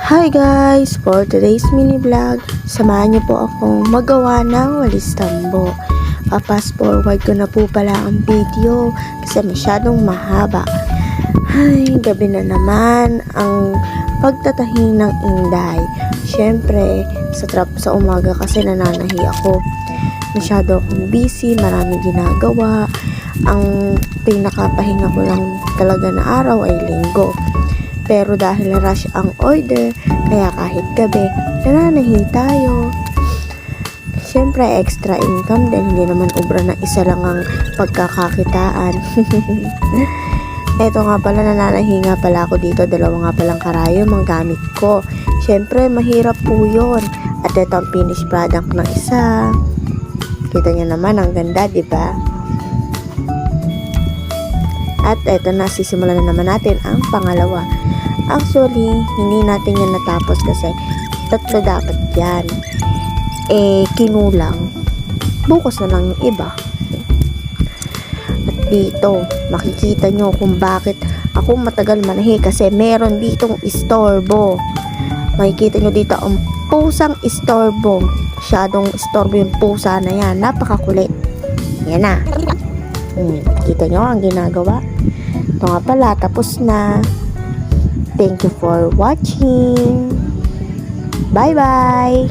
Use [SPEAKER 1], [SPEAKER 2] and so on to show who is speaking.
[SPEAKER 1] Hi guys! For today's mini vlog, samahan niyo po akong magawa ng walis tambo. Fast forward ko na po pala ang video kasi masyadong mahaba. Ay, gabi na naman ang pagtatahi ng inday. Siyempre, sa umaga kasi nananahi ako. Masyado akong busy, maraming ginagawa. Ang pinakapahinga ko lang talaga na araw ay linggo. Pero dahil rush ang order, kaya kahit gabi, nananahi tayo. Siyempre, extra income din. Hindi naman ubra na isa lang ang pagkakakitaan. Eto nga pala, nananahi nga pala ako dito. Dalawa nga palang karayom ang gamit ko. Siyempre, mahirap po yun. At ito ang finished product ng isa. Kita nyo naman, ang ganda, diba? At eto na, sisimulan na naman natin ang pangalawa. Actually, hindi natin yan natapos kasi tatlo dapat yan. Kinulang. Bukas na lang yung iba. At dito, makikita nyo kung bakit ako matagal manahi kasi meron ditong istorbo. Makikita nyo dito ang pusang istorbo. Masyadong istorbo yung pusa na yan. Napakakulit. Yan na. Kita nyo ang ginagawa. Ito nga pala, tapos na. Thank you for watching. Bye-bye!